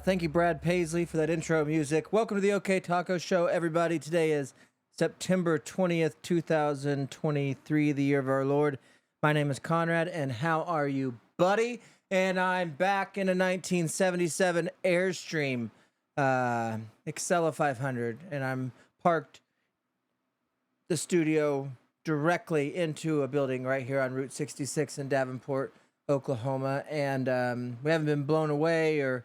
Thank you, Brad Paisley, for that intro music. Welcome to the OK Taco Show, everybody. Today is September 20th, 2023, the year of our Lord. My name is Conrad, and how are you, buddy? And I'm back in a 1977 Airstream Excella 500, and I'm parked the studio directly into a building right here on Route 66 in Davenport, Oklahoma. And we haven't been blown away or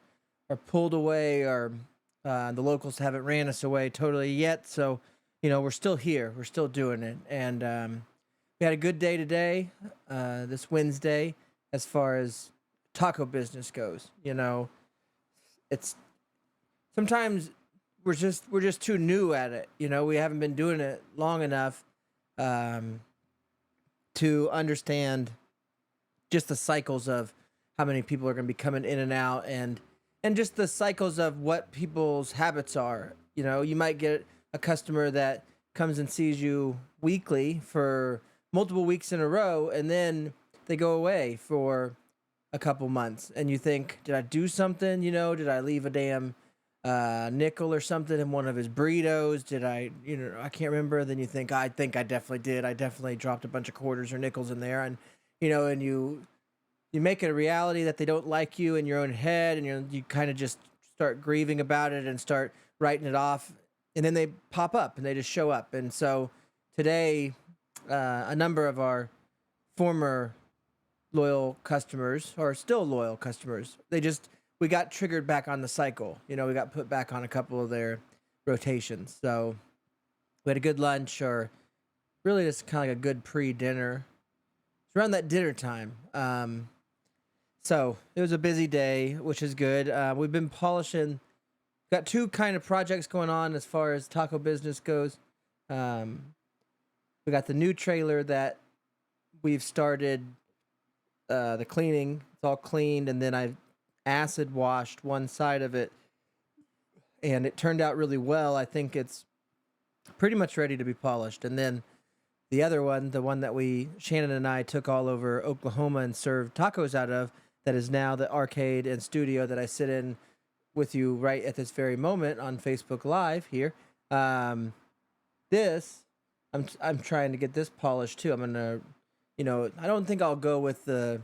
pulled away, or the locals haven't ran us away totally yet. So, we're still here. We're still doing it. And we had a good day today, this Wednesday, as far as taco business goes. It's sometimes we're just too new at it. We haven't been doing it long enough to understand just the cycles of how many people are going to be coming in and out, and just the cycles of what people's habits are. You might get a customer that comes and sees you weekly for multiple weeks in a row, and then they go away for a couple months, and you think, did I do something? Did I leave a damn nickel or something in one of his burritos? Did I, I can't remember. Then you think I definitely did. I definitely dropped a bunch of quarters or nickels in there, and and you make it a reality that they don't like you in your own head, and you kind of just start grieving about it and start writing it off, and then they pop up and they just show up. And so today, a number of our former loyal customers, or still loyal customers, we got triggered back on the cycle. We got put back on a couple of their rotations. So we had a good lunch, or really just kind of like a good pre-dinner. It's around that dinner time. So it was a busy day, which is good. We've been polishing. Got two kind of projects going on as far as taco business goes. We got the new trailer that we've started the cleaning. It's all cleaned, and then I acid washed one side of it, and it turned out really well. I think it's pretty much ready to be polished. And then the other one, the one that Shannon and I took all over Oklahoma and served tacos out of, that is now the arcade and studio that I sit in with you right at this very moment on Facebook Live here. I'm trying to get this polished too. I'm gonna, I don't think I'll go with the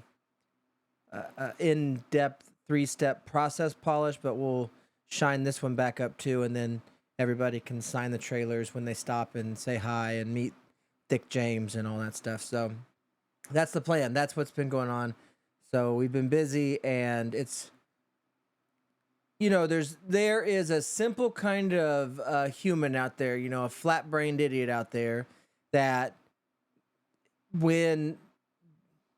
in-depth 3-step process polish, but we'll shine this one back up too, and then everybody can sign the trailers when they stop and say hi and meet Dick James and all that stuff. So that's the plan. That's what's been going on. So we've been busy, and it's, there is a simple kind of human out there, a flat-brained idiot out there, that when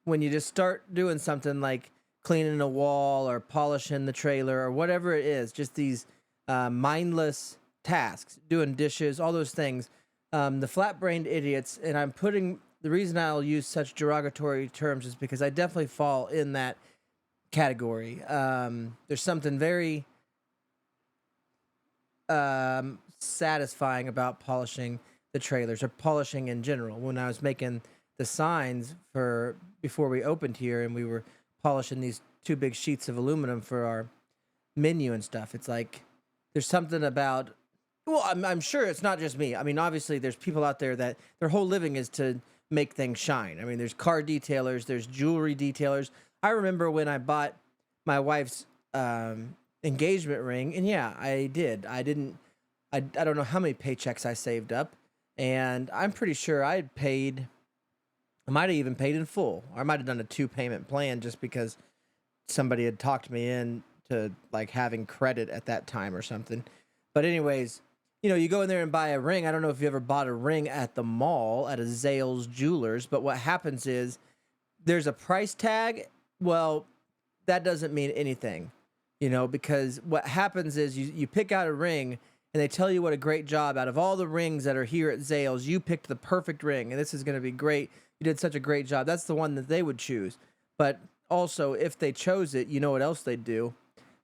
you just start doing something like cleaning a wall or polishing the trailer or whatever it is, just these mindless tasks, doing dishes, all those things, the flat-brained idiots, and the reason I'll use such derogatory terms is because I definitely fall in that category. There's something very satisfying about polishing the trailers, or polishing in general. When I was making the signs before we opened here, and we were polishing these 2 big sheets of aluminum for our menu and stuff, it's like there's something about, well, I'm sure it's not just me. I mean, obviously there's people out there that their whole living is to make things shine. I mean, there's car detailers, there's jewelry detailers. I remember when I bought my wife's engagement ring, and yeah, I did. I don't know how many paychecks I saved up, and I'm pretty sure I might have even paid in full. Or I might have done a 2-payment plan just because somebody had talked me in to like having credit at that time or something. But anyways, you go in there and buy a ring. I don't know if you ever bought a ring at the mall at a Zales Jewelers, but what happens is there's a price tag. Well, that doesn't mean anything, because what happens is you pick out a ring and they tell you what a great job out of all the rings that are here at Zales, you picked the perfect ring and this is going to be great. You did such a great job. That's the one that they would choose. But also, if they chose it, you know what else they'd do?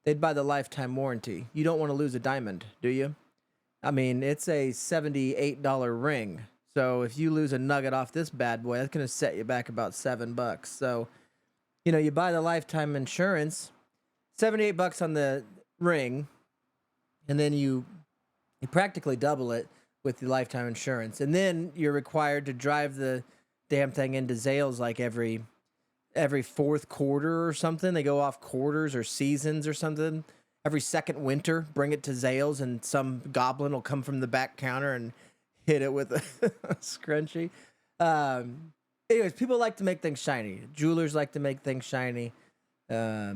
They'd buy the lifetime warranty. You don't want to lose a diamond, do you? I mean, it's a $78 ring. So if you lose a nugget off this bad boy, that's going to set you back about $7. So, you buy the lifetime insurance, $78 on the ring, and then you practically double it with the lifetime insurance. And then you're required to drive the damn thing into Zales like every fourth quarter or something. They go off quarters or seasons or something. Every second winter, bring it to Zales, and some goblin will come from the back counter and hit it with a scrunchie. Anyways, people like to make things shiny. Jewelers like to make things shiny. I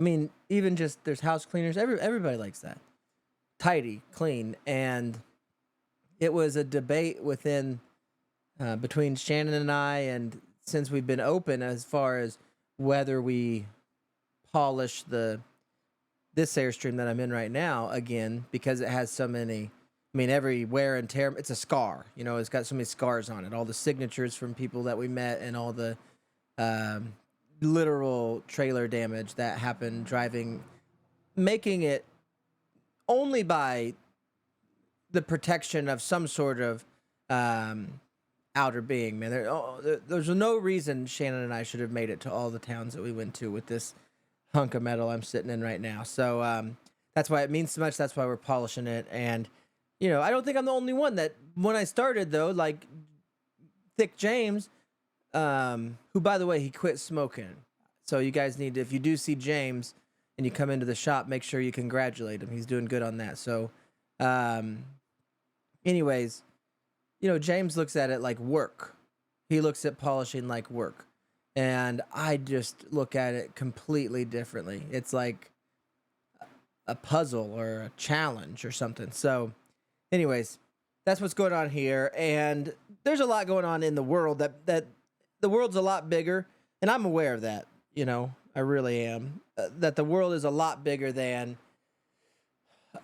mean, even just there's house cleaners. Everybody likes that. Tidy, clean. And it was a debate between Shannon and I, and since we've been open, as far as whether we polish this Airstream that I'm in right now again, because it has so many. I mean, every wear and tear, it's a scar. It's got so many scars on it. All the signatures from people that we met, and all the literal trailer damage that happened driving, making it only by the protection of some sort of outer being, man. There's no reason Shannon and I should have made it to all the towns that we went to with this hunk of metal I'm sitting in right now. So that's why it means so much. That's why we're polishing it. And I don't think I'm the only one that, when I started though, like Thick James, who, by the way, he quit smoking. So you guys need to, if you do see James and you come into the shop, make sure you congratulate him. He's doing good on that. So, anyways, James looks at it like work. He looks at polishing like work. And I just look at it completely differently. It's like a puzzle or a challenge or something. So, anyways, that's what's going on here. And there's a lot going on in the world that the world's a lot bigger. And I'm aware of that. I really am. That the world is a lot bigger than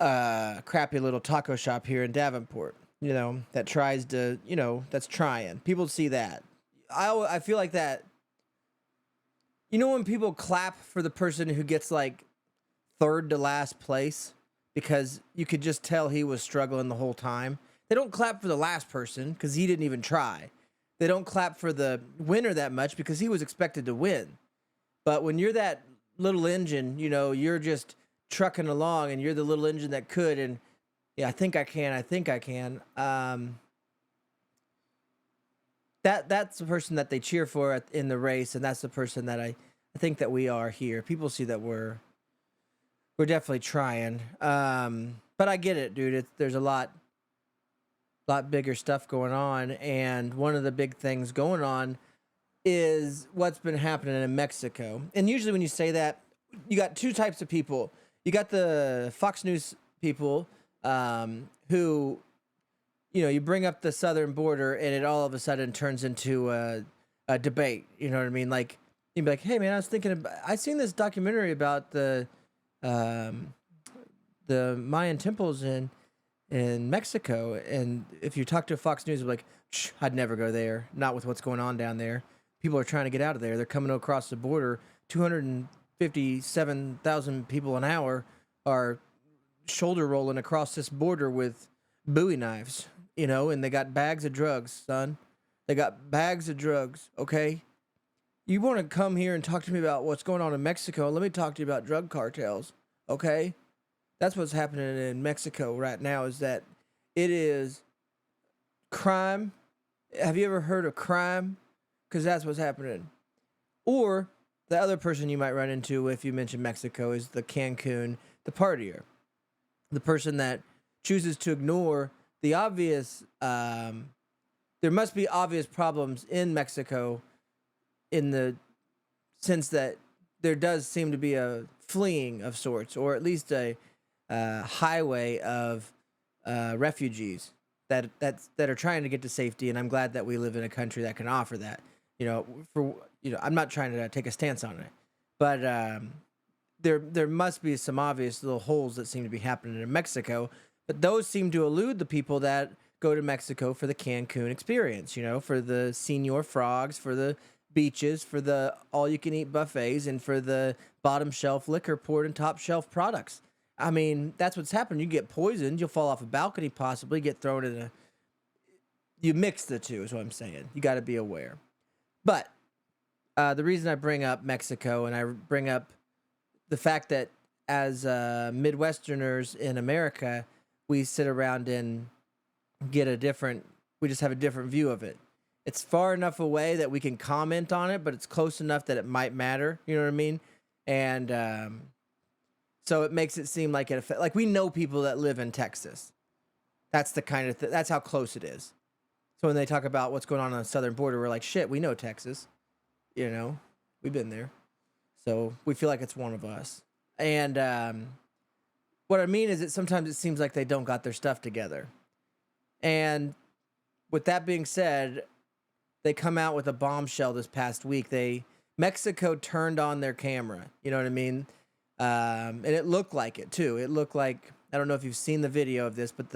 a crappy little taco shop here in Davenport, that tries to, that's trying. People see that. I feel like that. When people clap for the person who gets like third to last place, because you could just tell he was struggling the whole time. They don't clap for the last person because he didn't even try. They don't clap for the winner that much because he was expected to win. But when you're that little engine, you're just trucking along and you're the little engine that could. And yeah, I think I can. That's the person that they cheer for in the race. And that's the person that I think that we are here. People see that we're definitely trying. But I get it, dude. There's a lot bigger stuff going on. And one of the big things going on is what's been happening in Mexico. And usually when you say that, you got two types of people. You got the Fox News people who, you bring up the southern border and it all of a sudden turns into a debate. You know what I mean? Like, you'd be like, hey, man, I seen this documentary about the Mayan temples in Mexico. And if you talk to Fox News, they're like, I'd never go there. Not with what's going on down there. People are trying to get out of there. They're coming across the border. 257,000 people an hour are shoulder rolling across this border with Bowie knives, and they got bags of drugs, son. They got bags of drugs, okay? You want to come here and talk to me about what's going on in Mexico? Let me talk to you about drug cartels, okay? That's what's happening in Mexico right now, is that it is crime. Have you ever heard of crime? Because that's what's happening. Or the other person you might run into if you mention Mexico is the Cancun, the partier. The person that chooses to ignore the obvious, there must be obvious problems in Mexico in the sense that there does seem to be a fleeing of sorts, or at least a highway of refugees that are trying to get to safety, and I'm glad that we live in a country that can offer that. For I'm not trying to take a stance on it, but there must be some obvious little holes that seem to be happening in Mexico, but those seem to elude the people that go to Mexico for the Cancun experience. For the Senor Frogs, for the beaches, for the all-you-can-eat buffets, and for the bottom shelf liquor poured in top shelf products. I mean, that's what's happened. You get poisoned, you'll fall off a balcony, possibly get thrown in a. You mix the two, is what I'm saying. You got to be aware. But the reason I bring up Mexico and I bring up the fact that as Midwesterners in America, we sit around and we just have a different view of it. It's far enough away that we can comment on it, but it's close enough that it might matter. You know what I mean? And so it makes it seem like like we know people that live in Texas. That's the kind of that's how close it is. So when they talk about what's going on the southern border, we're like, shit, we know Texas. We've been there. So we feel like it's one of us. And what I mean is that sometimes it seems like they don't got their stuff together. And with that being said, they come out with a bombshell this past week. Mexico turned on their camera. You know what I mean? And it looked like it too. It looked like, I don't know if you've seen the video of this, but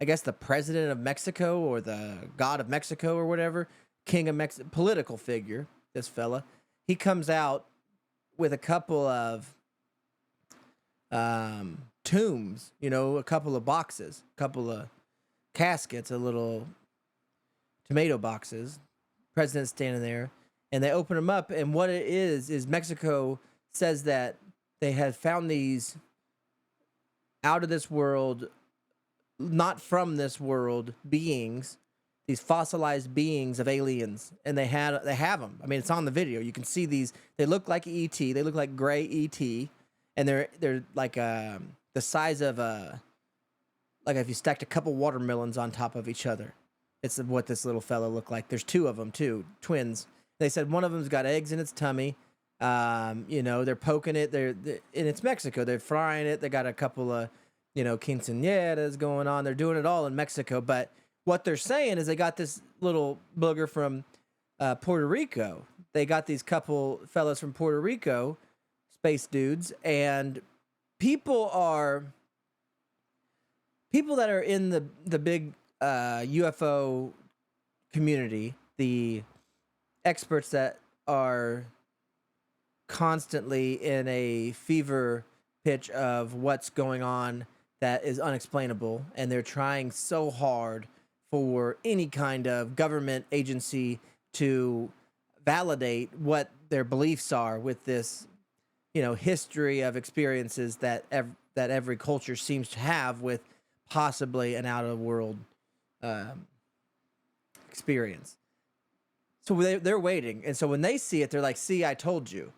I guess the president of Mexico or the god of Mexico or whatever, king of Mexico, political figure, this fella, he comes out with a couple of tombs, a couple of boxes, a couple of caskets, a little tomato boxes. President's standing there, and they open them up, and what it is Mexico says that they have found these out of this world, not from this world beings, these fossilized beings of aliens, and they have them. I mean, it's on the video. You can see these. They look like ET. They look like gray ET, and they're like the size of like if you stacked a couple watermelons on top of each other. It's what this little fella looked like. There's two of them too, twins. They said one of them's got eggs in its tummy. They're poking it. And it's Mexico. They're frying it. They got a couple of, quinceañeras going on. They're doing it all in Mexico. But what they're saying is they got this little booger from Puerto Rico. They got these couple fellas from Puerto Rico, space dudes, and people that are in the big UFO community, the experts that are constantly in a fever pitch of what's going on that is unexplainable, and they're trying so hard for any kind of government agency to validate what their beliefs are with this, history of experiences that every culture seems to have with possibly an out-of-world experience. So they're waiting, and so when they see it, they're like, "See, I told you."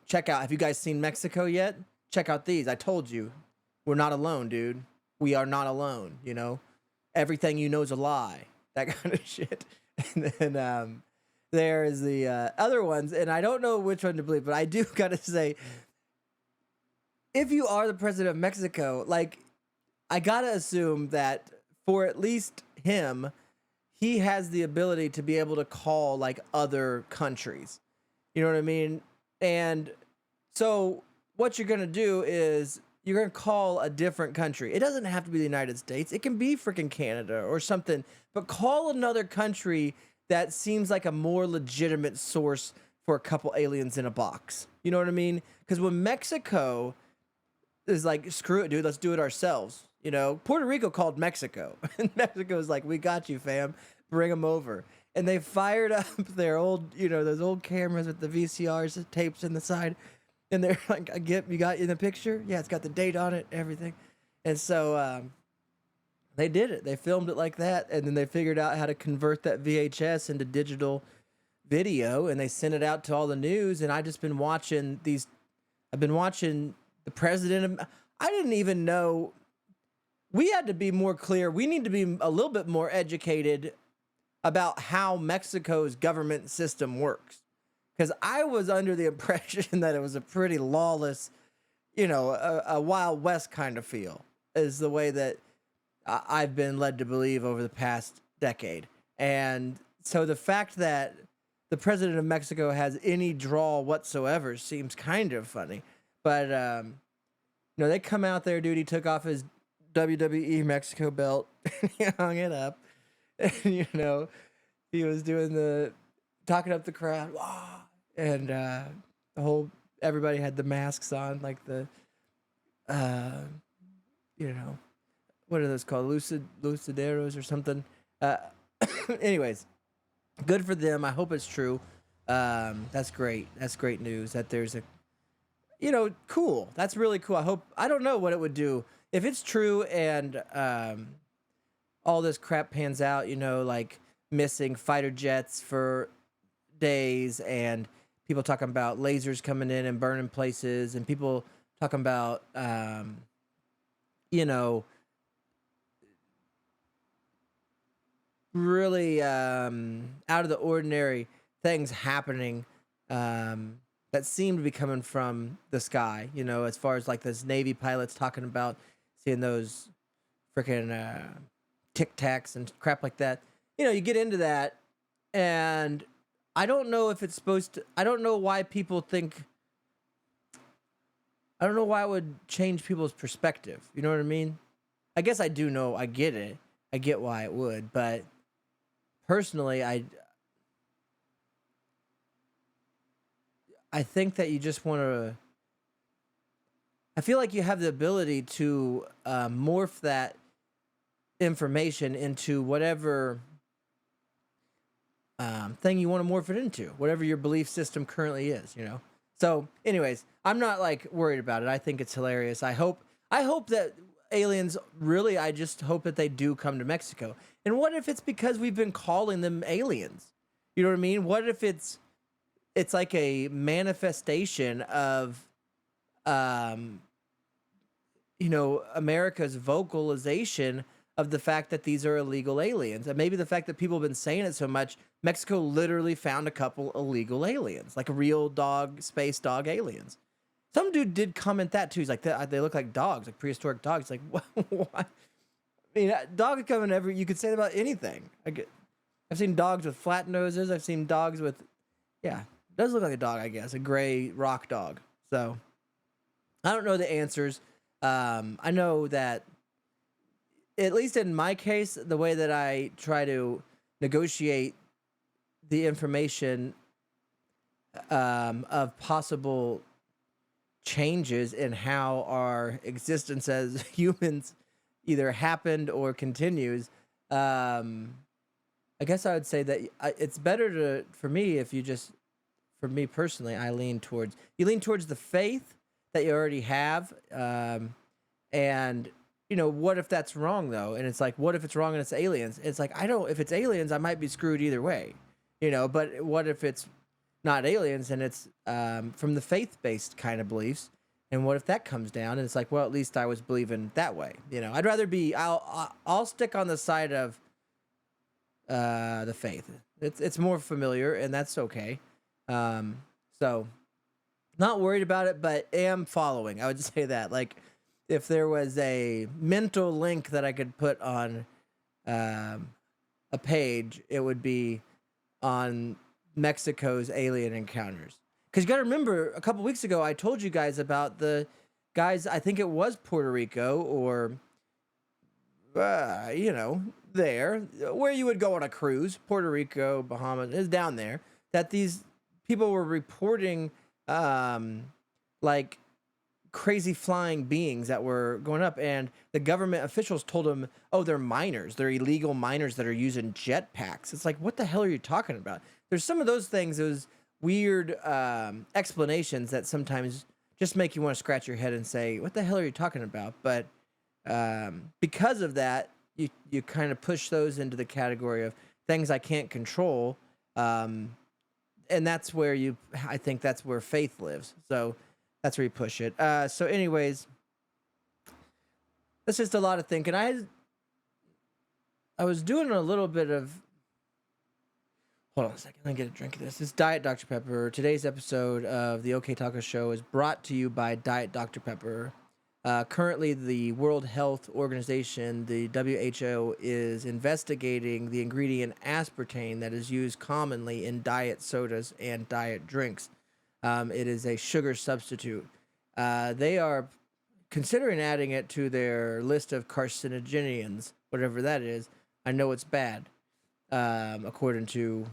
Check out. Have you guys seen Mexico yet? Check out these. I told you. We're not alone, dude. We are not alone. Everything you know is a lie. That kind of shit. And then there is the other ones, and I don't know which one to believe, but I do gotta say, if you are the president of Mexico, like, I gotta assume that for at least him, he has the ability to be able to call like other countries. You know what I mean? And so what you're going to do is you're going to call a different country. It doesn't have to be the United States. It can be freaking Canada or something, but call another country that seems like a more legitimate source for a couple aliens in a box. You know what I mean? Because when Mexico is like, screw it, dude, let's do it ourselves. Puerto Rico called Mexico, and Mexico was like, we got you, fam. Bring them over. And they fired up their old, those old cameras with the VCRs tapes in the side. And they're like, you got in the picture? Yeah, it's got the date on it, everything. And so they did it. They filmed it like that. And then they figured out how to convert that VHS into digital video. And they sent it out to all the news. And I've been watching the president. I didn't even know. We had to be more clear. We need to be a little bit more educated about how Mexico's government system works. Because I was under the impression that it was a pretty lawless, a Wild West kind of feel, is the way that I've been led to believe over the past decade. And so the fact that the president of Mexico has any draw whatsoever seems kind of funny. But they come out there, dude. He took off his WWE Mexico belt, and he hung it up, and he was doing the talking up the crowd, "Wah!" And the whole everybody had the masks on, like the uh, you know, what are those called, lucideros or something. Uh, anyways, good for them. I hope it's true. That's great. That's great news that there's a, cool. That's really cool. I don't know what it would do if it's true and all this crap pans out, like missing fighter jets for days and people talking about lasers coming in and burning places and people talking about, you know, really out of the ordinary things happening that seem to be coming from the sky. As far as like those Navy pilots talking about seeing those freaking tic tacs and crap like that. You get into that, and I don't know if it's supposed to. I don't know why people think. I don't know why it would change people's perspective. You know what I mean? I guess I do know. I get it. I get why it would, but personally, I think that you just want to. I feel like you have the ability to morph that information into whatever thing you want to morph it into, whatever your belief system currently is. So, anyways, I'm not like worried about it. I think it's hilarious. I hope that aliens really. I just hope that they do come to Mexico. And what if it's because we've been calling them aliens? You know what I mean? What if it's like a manifestation of America's vocalization of the fact that these are illegal aliens. And maybe the fact that people have been saying it so much, Mexico literally found a couple illegal aliens, like real space dog aliens. Some dude did comment that too. He's like, they look like dogs, like prehistoric dogs. Like, what? I mean, dogs come in you could say that about anything. I've seen dogs with flat noses. I've seen dogs with, yeah, it does look like a dog, I guess, a gray rock dog. So I don't know the answers. I know that, at least in my case, the way that I try to negotiate the information of possible changes in how our existence as humans either happened or continues, I guess I would say that it's better for me for me personally, you lean towards the faith that you already have, and what if that's wrong though? And it's like, what if it's wrong and it's aliens? It's like, if it's aliens, I might be screwed either way, but what if it's not aliens and it's from the faith-based kind of beliefs? And what if that comes down and it's like, well, at least I was believing that way. I'd rather I'll stick on the side of the faith. It's more familiar, and that's okay. So not worried about it, but am following. I would say that, like, if there was a mental link that I could put on a page, it would be on Mexico's alien encounters. Because you got to remember, a couple weeks ago, I told you guys about the guys, I think it was Puerto Rico or, there, where you would go on a cruise, Puerto Rico, Bahamas, is down there, that these people were reporting, like, crazy flying beings that were going up, and the government officials told them, oh, they're miners, they're illegal miners that are using jetpacks. It's like, what the hell are you talking about? There's some of those things, those weird explanations that sometimes just make you want to scratch your head and say, what the hell are you talking about? But because of that, you kind of push those into the category of things I can't control, and that's where I think that's where faith lives. So that's where you push it. So anyways, that's just a lot of thinking. I was doing a little bit of, hold on a second, let me get a drink of this. This Diet Dr. Pepper. Today's episode of the OK Taco Show is brought to you by Diet Dr. Pepper. Currently, the World Health Organization, the WHO, is investigating the ingredient aspartame that is used commonly in diet sodas and diet drinks. It is a sugar substitute. They are considering adding it to their list of carcinogens, whatever that is. I know it's bad, according to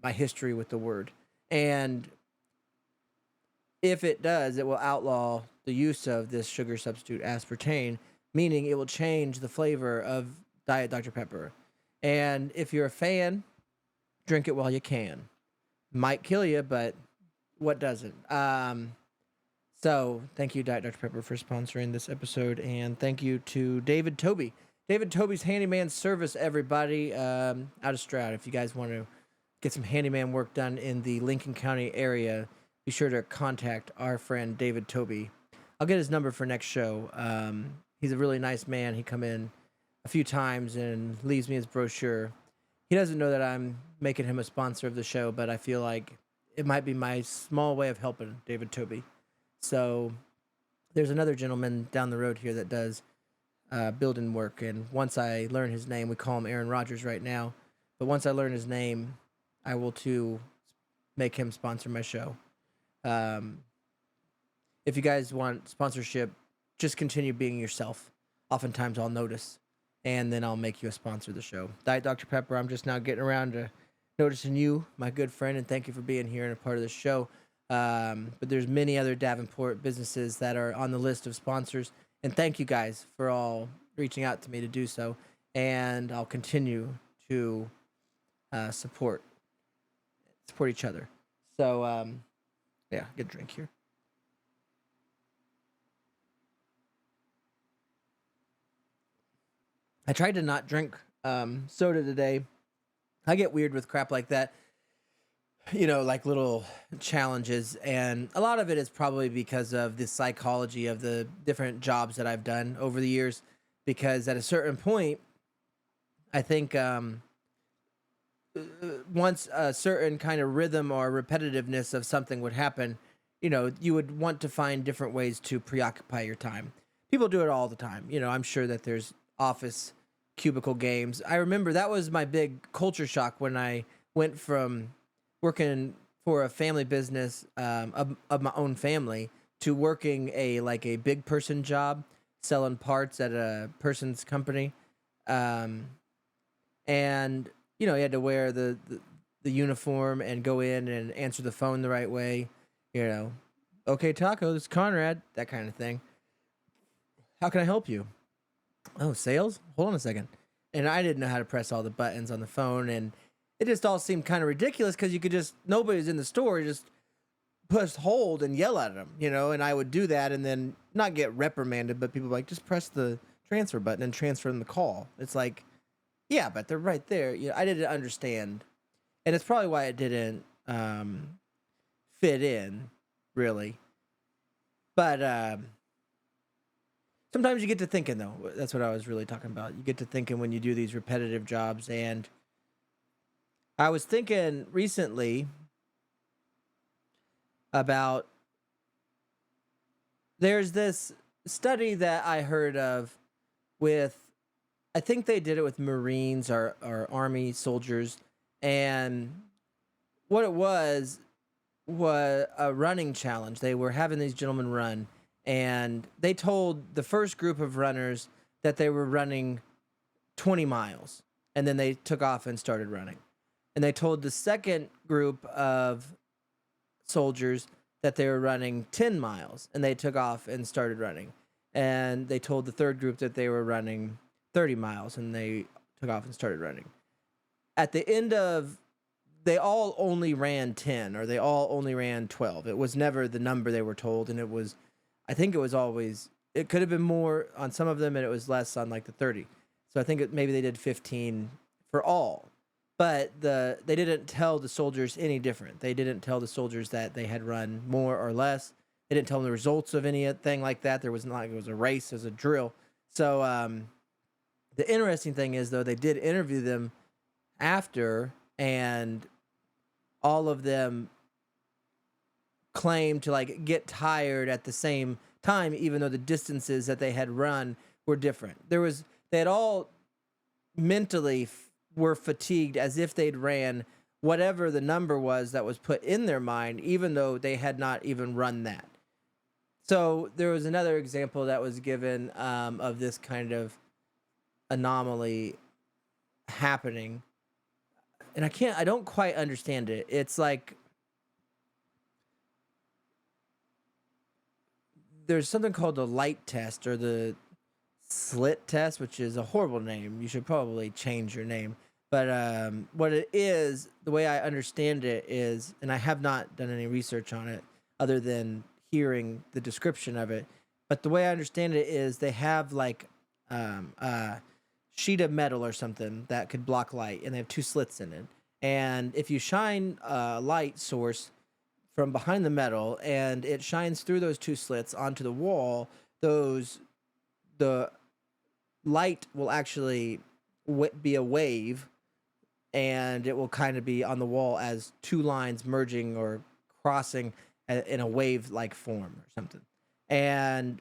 my history with the word. And if it does, it will outlaw the use of this sugar substitute aspartame, meaning it will change the flavor of Diet Dr. Pepper. And if you're a fan, drink it while you can. Might kill you, but what doesn't? So thank you, Diet Dr. Pepper, for sponsoring this episode, and thank you to David Toby. David Toby's handyman service, everybody, out of Stroud. If you guys want to get some handyman work done in the Lincoln County area, be sure to contact our friend David Toby. I'll get his number for next show. He's a really nice man. He come in a few times and leaves me his brochure. He doesn't know that I'm making him a sponsor of the show, but I feel like it might be my small way of helping David Toby. So there's another gentleman down the road here that does building work, and once I learn his name, we call him Aaron Rodgers right now, but once I learn his name, I will too make him sponsor my show. If you guys want sponsorship, just continue being yourself. Oftentimes I'll notice, and then I'll make you a sponsor of the show. Diet Dr. Pepper, I'm just now getting around to noticing you, my good friend, and thank you for being here and a part of the show. But there's many other Davenport businesses that are on the list of sponsors, and thank you guys for all reaching out to me to do so, and I'll continue to support each other. So yeah, get a drink here. I tried to not drink soda today. I get weird with crap like that, like little challenges, and a lot of it is probably because of the psychology of the different jobs that I've done over the years, because at a certain point, I think once a certain kind of rhythm or repetitiveness of something would happen, you would want to find different ways to preoccupy your time. People do it all the time. I'm sure that there's office cubicle games. I remember that was my big culture shock when I went from working for a family business of my own family to working a big person job, selling parts at a person's company. And you had to wear the uniform and go in and answer the phone the right way. Okay, Taco, this is Conrad, that kind of thing. How can I help you? Oh, sales? Hold on a second. And I didn't know how to press all the buttons on the phone, and it just all seemed kind of ridiculous because you could nobody's in the store, just push hold and yell at them, and I would do that and then not get reprimanded, but people were like, just press the transfer button and transfer them the call. It's like, yeah, but they're right there. I didn't understand. And it's probably why it didn't fit in, really. But sometimes you get to thinking, though. That's what I was really talking about. You get to thinking when you do these repetitive jobs. And I was thinking recently about, there's this study that I heard of with, I think they did it with Marines or Army soldiers. And what it was a running challenge. They were having these gentlemen run. And they told the first group of runners that they were running 20 miles. And then they took off and started running. And they told the second group of soldiers that they were running 10 miles. And they took off and started running. And they told the third group that they were running 30 miles. And they took off and started running. At the end of, they all only ran 10, or they all only ran 12. It was never the number they were told. And I think it was always, it could have been more on some of them, and it was less on the 30. So I think maybe they did 15 for all. But they didn't tell the soldiers any different. They didn't tell the soldiers that they had run more or less. They didn't tell them the results of anything like that. There was not like it was a race, it was a drill. So the interesting thing is, though, they did interview them after, and all of them claim to get tired at the same time, even though the distances that they had run were different. They had all mentally were fatigued as if they'd ran whatever the number was that was put in their mind, even though they had not even run that. So there was another example that was given of this kind of anomaly happening, and I don't quite understand it. It's like there's something called the light test or the slit test, which is a horrible name. You should probably change your name. But what it is, the way I understand it is, and I have not done any research on it other than hearing the description of it. But the way I understand it is they have like a sheet of metal or something that could block light, and they have two slits in it. And if you shine a light source from behind the metal and it shines through those two slits onto the wall, the light will actually be a wave, and it will kind of be on the wall as two lines merging or crossing in a wave like form or something. And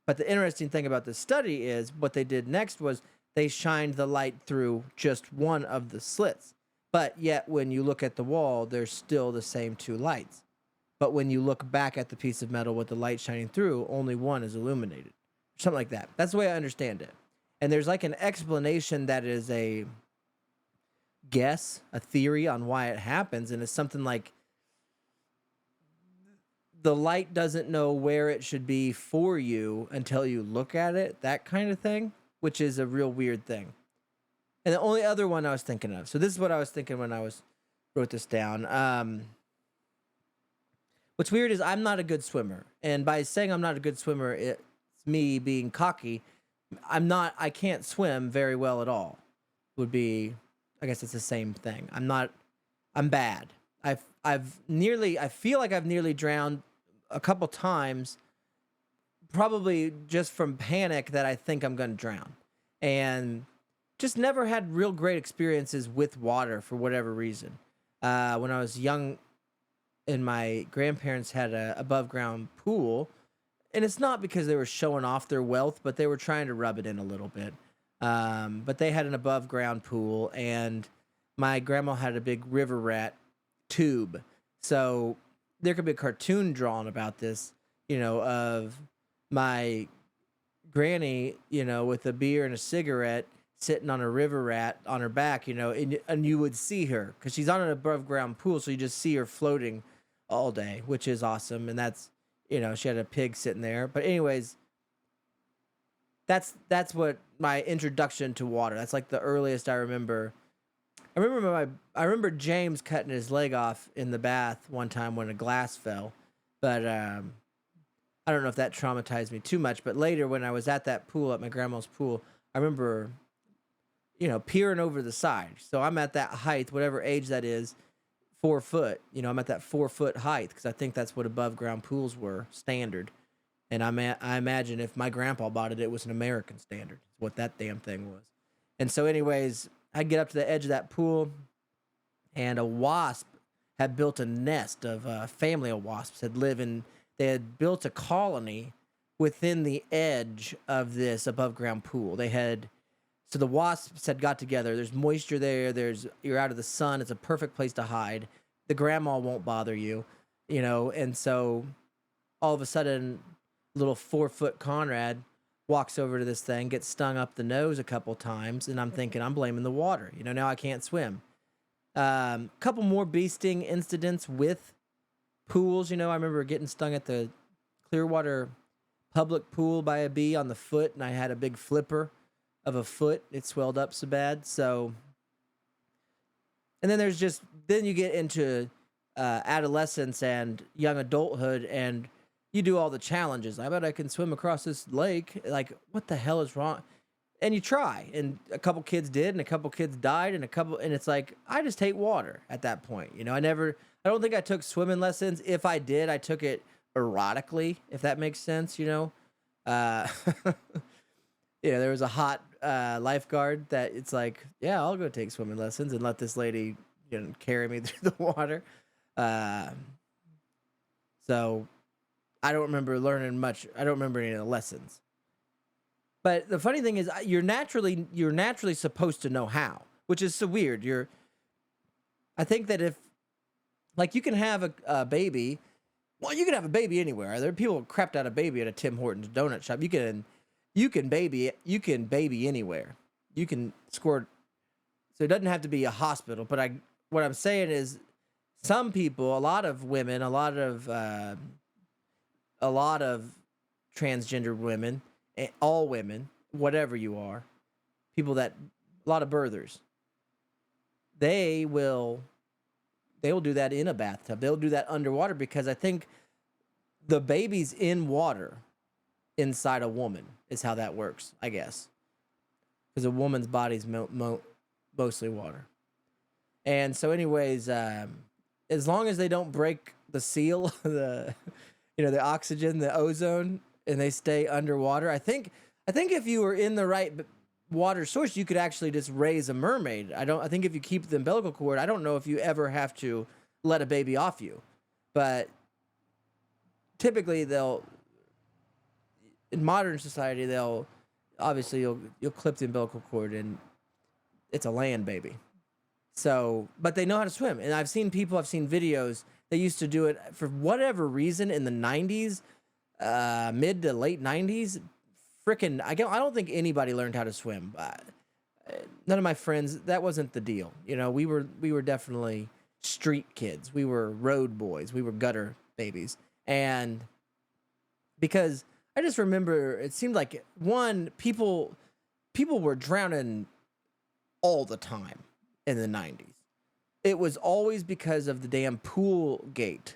but the interesting thing about this study is what they did next was they shined the light through just one of the slits. But yet when you look at the wall, there's still the same two lights. But when you look back at the piece of metal with the light shining through, only one is illuminated. Something like that. That's the way I understand it. And there's like an explanation that is a guess, a theory on why it happens. And it's something like the light doesn't know where it should be for you until you look at it, that kind of thing, which is a real weird thing. And the only other one I was thinking of, so this is what I was thinking when I wrote this down. What's weird is I'm not a good swimmer. And by saying I'm not a good swimmer, it's me being cocky. I can't swim very well at all. Would be, I guess it's the same thing. I'm bad. I feel like I've nearly drowned a couple times, probably just from panic that I think I'm going to drown. And just never had real great experiences with water for whatever reason. When I was young and my grandparents had a above ground pool, and it's not because they were showing off their wealth, but they were trying to rub it in a little bit. But they had an above ground pool, and my grandma had a big river rat tube. So there could be a cartoon drawn about this, of my granny, with a beer and a cigarette sitting on a river rat on her back, and you would see her because she's on an above ground pool. So you just see her floating all day, which is awesome. And that's, she had a pig sitting there. But anyways, that's what my introduction to water. That's like the earliest I remember. I remember James cutting his leg off in the bath one time when a glass fell, but I don't know if that traumatized me too much. But later, when I was at that pool, at my grandma's pool, I remember, peering over the side. So I'm at that height, whatever age that is, 4 foot. I'm at that 4 foot height because I think that's what above ground pools were standard. And I imagine if my grandpa bought it, it was an American standard. What that damn thing was. And so, anyways, I get up to the edge of that pool, and a wasp had built a nest of a family of wasps they had built a colony within the edge of this above ground pool. So the wasps had got together. There's moisture there. You're out of the sun. It's a perfect place to hide. The grandma won't bother you, and so all of a sudden, little 4 foot Conrad walks over to this thing, gets stung up the nose a couple times, and I'm thinking I'm blaming the water. Now I can't swim. Couple more bee sting incidents with pools. I remember getting stung at the Clearwater public pool by a bee on the foot, and I had a big flipper of a foot. It swelled up so bad. So, and then then you get into adolescence and young adulthood, and you do all the challenges. I bet I can swim across this lake. Like, what the hell is wrong? And you try, and a couple kids did, and a couple kids died, and it's like, I just hate water at that point. I don't think I took swimming lessons. If I did, I took it erotically, if that makes sense, there was a hot lifeguard that it's like, yeah, I'll go take swimming lessons and let this lady, carry me through the water. So I don't remember learning much. I don't remember any of the lessons. But the funny thing is, you're naturally supposed to know how, which is so weird. I think that if like you can have a baby, well, you can have a baby anywhere. There are people who crapped out a baby at a Tim Hortons donut shop. You can baby anywhere. You can squirt. So it doesn't have to be a hospital. But what I'm saying is, some people, a lot of women, a lot of transgender women, all women, whatever you are, a lot of birthers, they will they will do that in a bathtub. They'll do that underwater because I think the baby's in water inside a woman is how that works, I guess, because a woman's body's mostly water. And so, anyways, as long as they don't break the seal, the oxygen, the ozone, and they stay underwater, I think if you were in the right water source, you could actually just raise a mermaid. I think if you keep the umbilical cord, I don't know if you ever have to let a baby off you, but typically in modern society they'll obviously you'll clip the umbilical cord and it's a land baby. So, but they know how to swim, and I've seen videos. They used to do it for whatever reason in the '90s, mid to late '90s. Freaking, I don't think anybody learned how to swim. None of my friends. That wasn't the deal. We were definitely street kids. We were road boys. We were gutter babies, and because I just remember it seemed like people were drowning all the time in the '90s. It was always because of the damn pool gate.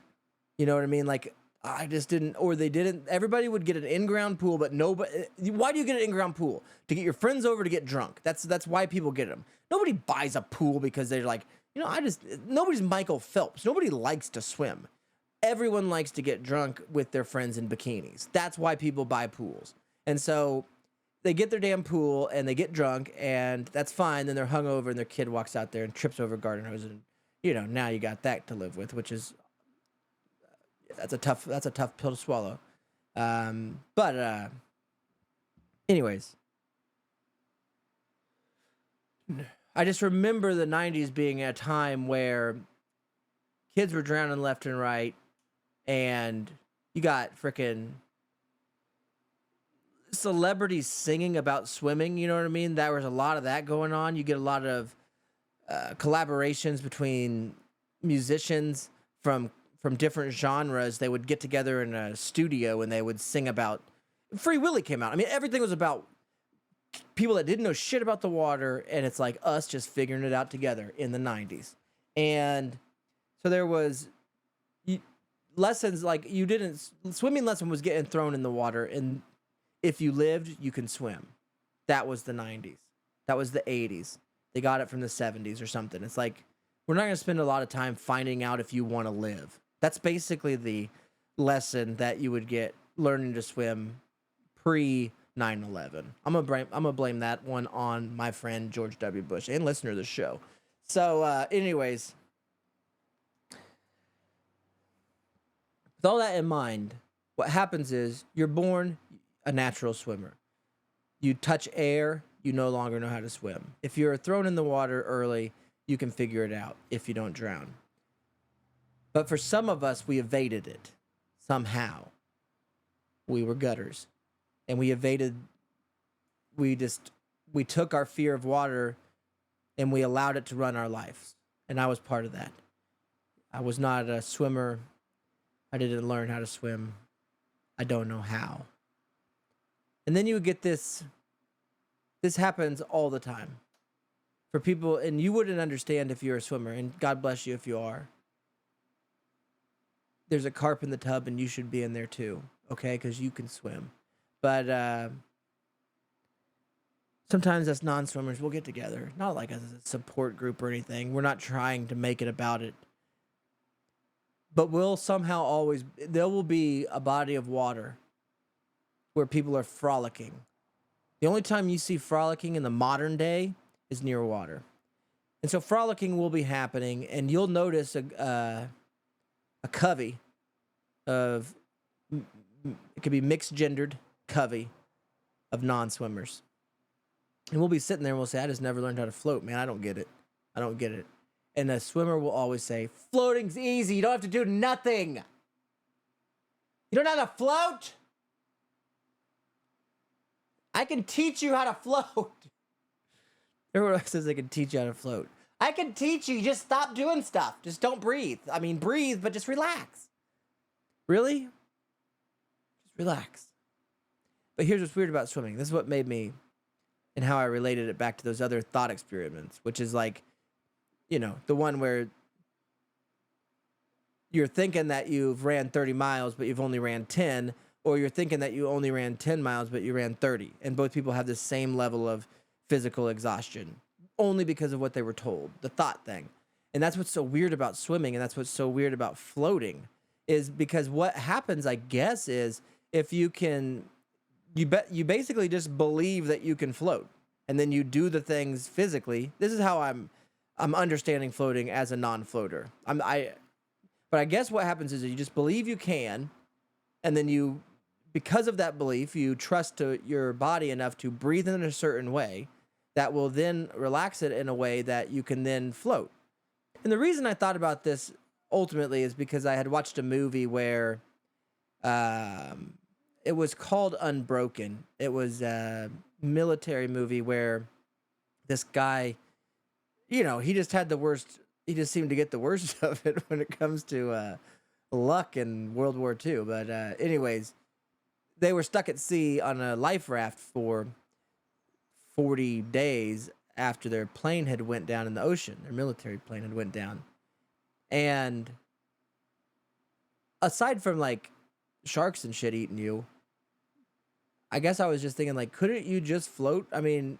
You know what I mean? Like, I just didn't, or they didn't. Everybody would get an in-ground pool, but nobody. Why do you get an in-ground pool? To get your friends over to get drunk. That's why people get them. Nobody buys a pool because they're like, nobody's Michael Phelps. Nobody likes to swim. Everyone likes to get drunk with their friends in bikinis. That's why people buy pools. And so they get their damn pool and they get drunk, and that's fine. Then they're hungover and their kid walks out there and trips over a garden hose, and now you got that to live with, which is that's a tough pill to swallow. But anyways, I just remember the '90s being a time where kids were drowning left and right, and you got freaking celebrities singing about swimming. You know what I mean? There was a lot of that going on. You get a lot of collaborations between musicians from different genres. They would get together in a studio and they would sing about. Free Willy came out. I mean, everything was about people that didn't know shit about the water, and it's like us just figuring it out together in the '90s. And so there was lessons like swimming lesson was getting thrown in the water, and if you lived, you can swim. That was the '90s. That was the '80s. They got it from the '70s or something. It's like, we're not going to spend a lot of time finding out if you want to live. That's basically the lesson that you would get learning to swim pre 9/11. I'm gonna blame that one on my friend George W. Bush and listener of the show. So, anyways, with all that in mind, what happens is you're born a natural swimmer. You touch air, you no longer know how to swim. If you're thrown in the water early, you can figure it out if you don't drown. But for some of us, we evaded it somehow. We were gutters, and we took our fear of water and we allowed it to run our lives. And I was part of that. I was not a swimmer. I didn't learn how to swim. I don't know how. And then you would get this. This happens all the time for people, and you wouldn't understand if you're a swimmer, and God bless you if you are. There's a carp in the tub, and you should be in there too, okay? Because you can swim. But sometimes us non-swimmers will get together, not like as a support group or anything. We're not trying to make it about it. But there will be a body of water where people are frolicking. The only time you see frolicking in the modern day is near water. And so frolicking will be happening, and you'll notice a covey of It could be mixed gendered covey of non-swimmers. And we'll be sitting there and we'll say, I just never learned how to float, man. I don't get it. I don't get it. And a swimmer will always say, floating's easy. You don't have to do nothing. You don't have to float. I can teach you how to float. Everyone else says they can teach you how to float. I can teach you. Just stop doing stuff. Just don't breathe. I mean, breathe, but just relax. Really? Just relax. But here's what's weird about swimming. This is what made me, and how I related it back to those other thought experiments, which is like, the one where you're thinking that you've ran 30 miles, but you've only ran 10, or you're thinking that you only ran 10 miles, but you ran 30. And both people have the same level of physical exhaustion, only because of what they were told, the thought thing. And that's what's so weird about swimming, and that's what's so weird about floating, is because what happens, I guess, is if you can, you basically just believe that you can float, and then you do the things physically. This is how I'm understanding floating as a non-floater. But I guess what happens is you just believe you can, and then because of that belief, you trust your body enough to breathe in a certain way that will then relax it in a way that you can then float. And the reason I thought about this ultimately is because I had watched a movie where it was called Unbroken. It was a military movie where this guy, he just had the worst. He just seemed to get the worst of it when it comes to luck in World War II. But anyways, they were stuck at sea on a life raft for 40 days after their plane had went down in the ocean. Their military plane had went down. And aside from like sharks and shit eating you, I guess I was just thinking, like, couldn't you just float? I mean,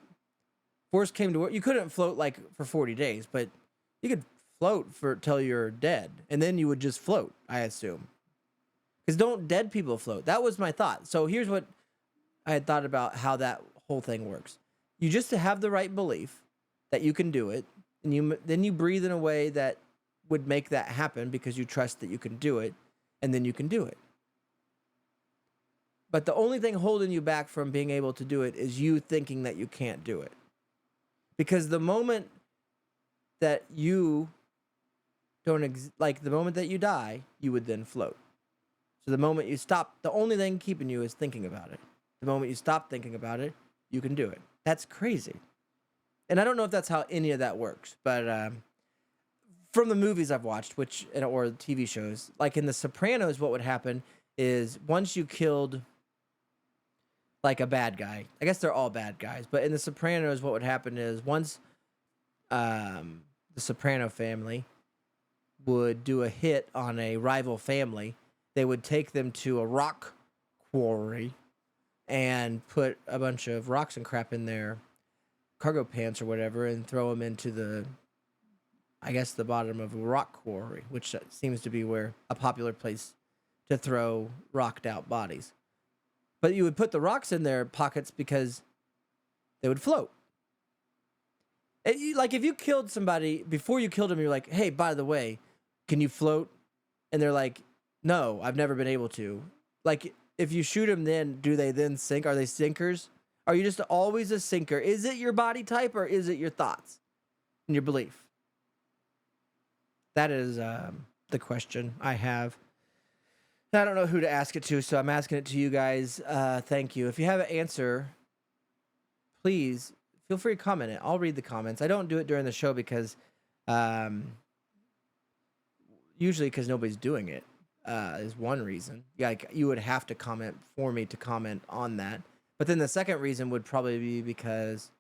worst came to worst, you couldn't float like for 40 days, but you could float till you're dead, and then you would just float, I assume. Because don't dead people float? That was my thought. So here's what I had thought about how that whole thing works. You just have the right belief that you can do it, and then you breathe in a way that would make that happen because you trust that you can do it, and then you can do it. But the only thing holding you back from being able to do it is you thinking that you can't do it. Because the moment that you the moment that you die, you would then float. So the moment you stop, the only thing keeping you is thinking about it. The moment you stop thinking about it, you can do it. That's crazy. And I don't know if that's how any of that works, but from the movies I've watched, or TV shows, like in The Sopranos, what would happen is once you killed like a bad guy, I guess they're all bad guys, but in The Sopranos, what would happen is once the Soprano family would do a hit on a rival family, they would take them to a rock quarry and put a bunch of rocks and crap in their cargo pants or whatever and throw them into the bottom of a rock quarry, which seems to be where a popular place to throw rocked out bodies. But you would put the rocks in their pockets because they would float. Like if you killed somebody, before you killed them, you're like, hey, by the way, can you float? And they're like, no, I've never been able to. Like if you shoot them then, do they then sink? Are they sinkers? Are you just always a sinker? Is it your body type or is it your thoughts and your belief? That is the question I have. I don't know who to ask it to, so I'm asking it to you guys. Thank you. If you have an answer, please feel free to comment it. I'll read the comments. I don't do it during the show because usually because nobody's doing it is one reason. Like you would have to comment for me to comment on that. But then the second reason would probably be because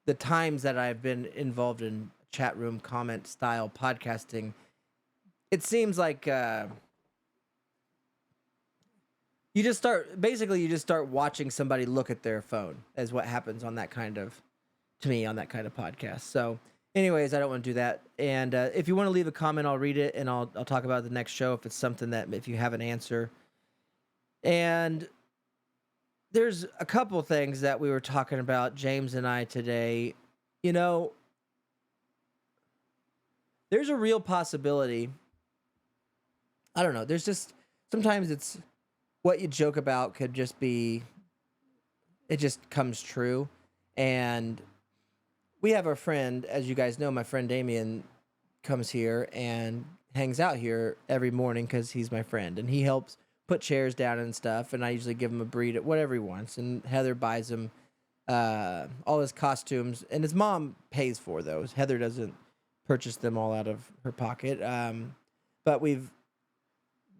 the times that I've been involved in chat room comment style podcasting, it seems like you just start watching somebody look at their phone as what happens on that kind of podcast. So anyways, I don't want to do that. And if you want to leave a comment, I'll read it and I'll talk about it the next show if it's something that if you have an answer. And there's a couple things that we were talking about, James and I, today. You know, there's a real possibility I don't know. There's just sometimes it's what you joke about could just be it just comes true. And we have our friend, as you guys know, my friend Damien comes here and hangs out here every morning because he's my friend, and he helps put chairs down and stuff. And I usually give him a breed at whatever he wants, and Heather buys him all his costumes, and his mom pays for those. Heather doesn't purchase them all out of her pocket. But we've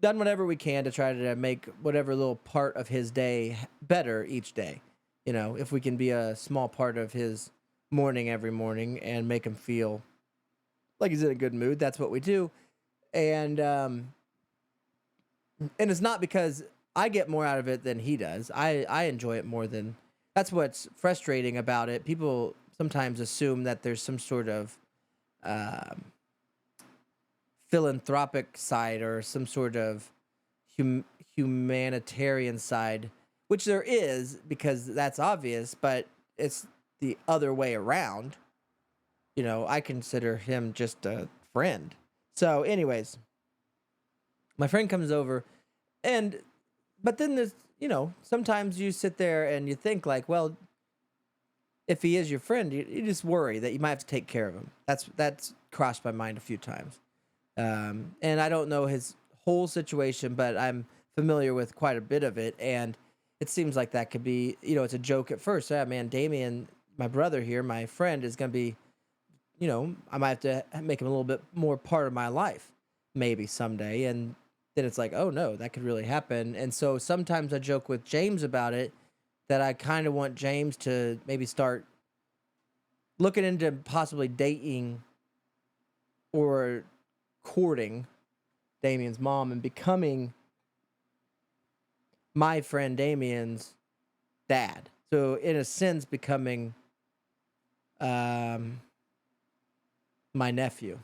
done whatever we can to try to make whatever little part of his day better each day. You know, if we can be a small part of his morning every morning and make him feel like he's in a good mood, that's what we do. And it's not because I get more out of it than he does. I enjoy it more than that's what's frustrating about it. People sometimes assume that there's some sort of um, philanthropic side or some sort of hum- humanitarian side, which there is because that's obvious, but it's the other way around. You know, I consider him just a friend. So, anyways, my friend comes over, and but then there's, sometimes you sit there and you think like, well, if he is your friend, you just worry that you might have to take care of him. That's crossed my mind a few times. And I don't know his whole situation, but I'm familiar with quite a bit of it, and it seems like that could be, it's a joke at first. Yeah, man, Damien, my brother here, my friend, is gonna be, I might have to make him a little bit more part of my life, maybe someday, and then it's like, oh no, that could really happen. And so sometimes I joke with James about it that I kind of want James to maybe start looking into possibly dating or courting Damien's mom and becoming my friend Damien's dad. So in a sense, becoming um, my nephew.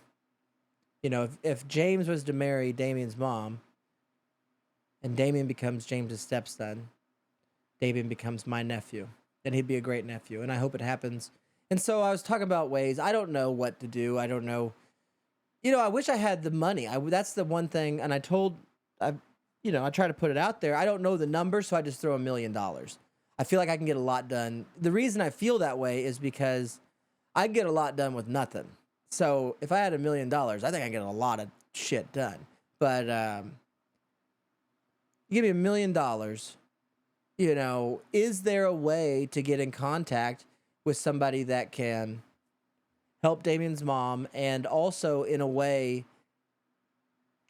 If James was to marry Damien's mom and Damien becomes James's stepson, Damien becomes my nephew. Then he'd be a great nephew, and I hope it happens. And so I was talking about ways. I don't know what to do. I don't know. I wish I had the money. That's the one thing. And I try to put it out there. I don't know the number, so I just throw $1 million. I feel like I can get a lot done. The reason I feel that way is because I get a lot done with nothing. So if I had $1 million, I think I get a lot of shit done. But give me $1 million. Is there a way to get in contact with somebody that can help Damien's mom and also in a way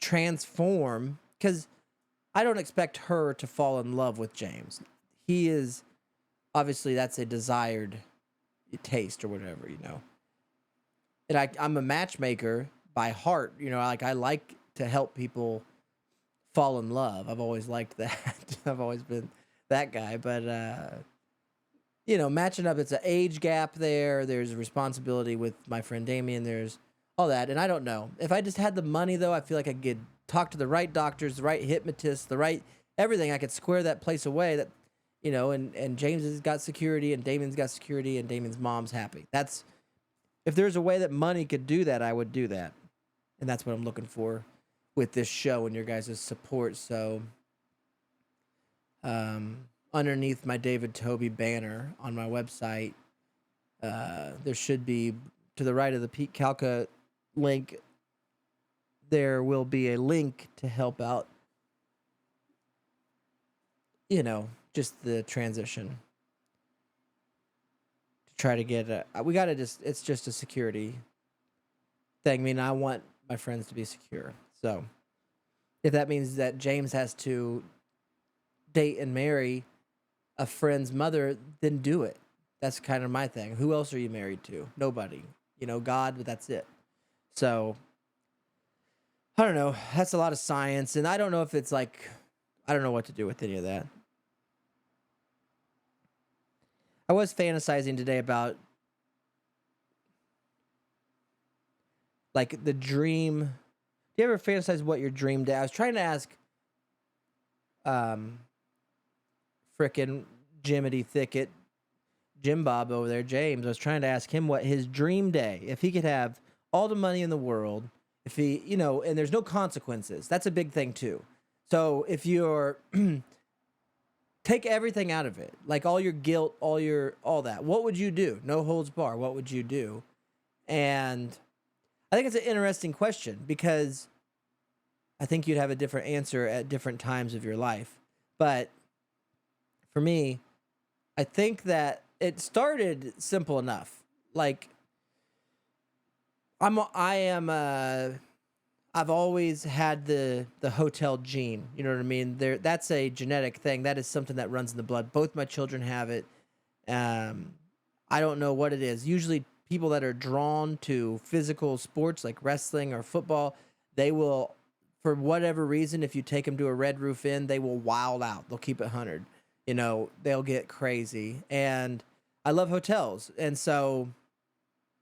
transform? Because I don't expect her to fall in love with James. He is obviously that's a desired taste or whatever. And I'm a matchmaker by heart. I like to help people fall in love. I've always liked that. I've always been that guy. But matching up, it's an age gap there. There's a responsibility with my friend Damien. There's all that. And I don't know. If I just had the money, though, I feel like I could talk to the right doctors, the right hypnotists, the right everything. I could square that place away that, and James has got security and Damien's got security and Damien's mom's happy. If there's a way that money could do that, I would do that. And that's what I'm looking for with this show and your guys' support. So, underneath my David Toby banner on my website, there should be, to the right of the Pete Calca link, there will be a link to help out, just the transition. To try to get it's just a security thing. I mean, I want my friends to be secure. So if that means that James has to date and marry a friend's mother, then do it. That's kind of my thing. Who else are you married to? Nobody. God, but that's it. So I don't know. That's a lot of science, and I don't know if it's like I don't know what to do with any of that. I was fantasizing today about like the dream. Do you ever fantasize what your dream day? I was trying to ask um frickin' Jiminy Thicket, Jim Bob over there, James. I was trying to ask him what his dream day, if he could have all the money in the world If he, and there's no consequences. That's a big thing too. So if you're take everything out of it, like all your guilt, all that, what would you do? No holds bar. What would you do? And I think it's an interesting question because I think you'd have a different answer at different times of your life. But for me, I think that it started simple enough. Like I am I've always had the hotel gene. You know what I mean? That's a genetic thing. That is something that runs in the blood. Both my children have it. Um, I don't know what it is. Usually, people that are drawn to physical sports like wrestling or football, they will, for whatever reason, if you take them to a Red Roof Inn, they will wild out. They'll keep it 100. They'll get crazy. And I love hotels, and so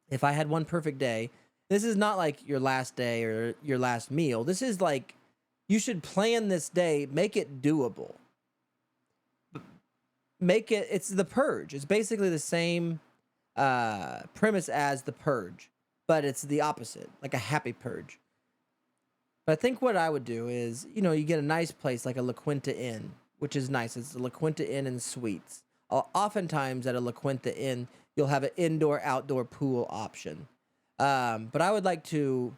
if I had one perfect day, this is not like your last day or your last meal. This is like you should plan this day, make it doable. It's the purge. It's basically the same premise as the purge, but it's the opposite, like a happy purge. But I think what I would do is, you get a nice place like a La Quinta Inn, which is nice. It's the La Quinta Inn and Suites. Oftentimes at a La Quinta Inn, you'll have an indoor outdoor pool option. But I would like to,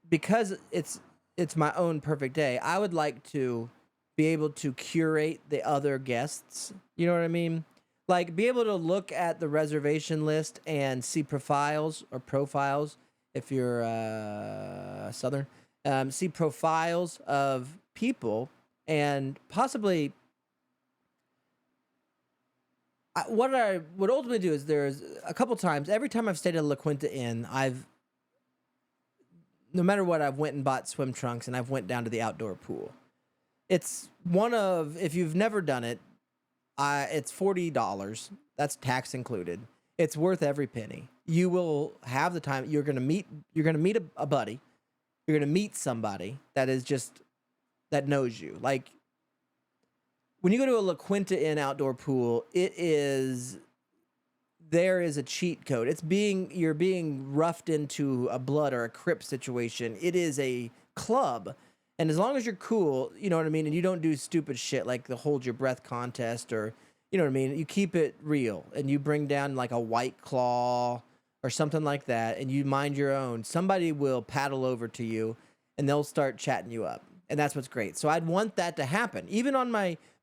because it's my own perfect day. I would like to be able to curate the other guests. You know what I mean? Like be able to look at the reservation list and see profiles if you're Southern. See profiles of people and possibly what I would ultimately do is there's a couple times every time I've stayed at La Quinta Inn, I've no matter what I've went and bought swim trunks and I've went down to the outdoor pool. It's one of if you've never done it, it's $40. That's tax included. It's worth every penny. You will have the time. You're gonna meet a buddy. You're gonna meet somebody that knows you. Like when you go to a La Quinta Inn outdoor pool, there is a cheat code. You're being roughed into a blood or a crip situation. It is a club. And as long as you're cool, you know what I mean, and you don't do stupid shit like the hold your breath contest or you know what I mean, you keep it real and you bring down like a White Claw or something like that and you mind your own, somebody will paddle over to you and they'll start chatting you up. And that's what's great. So I'd want that to happen, even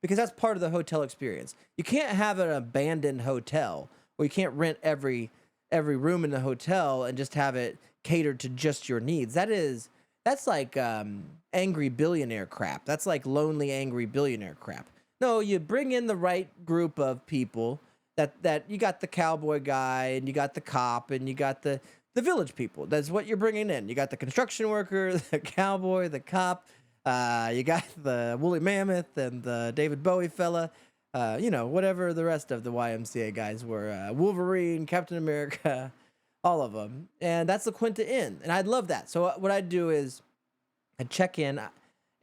because that's part of the hotel experience. You can't have an abandoned hotel or you can't rent every room in the hotel and just have it catered to just your needs. That's like angry billionaire crap. That's like lonely angry billionaire crap. No, you bring in the right group of people that you got the cowboy guy and you got the cop and you got the village people. That's what you're bringing in. You got the construction worker, the cowboy, the cop. You got the woolly mammoth and the David Bowie fella. Whatever the rest of the YMCA guys were. Wolverine, Captain America, all of them. And that's the Quinta Inn. And I'd love that. So what I'd do is I'd check in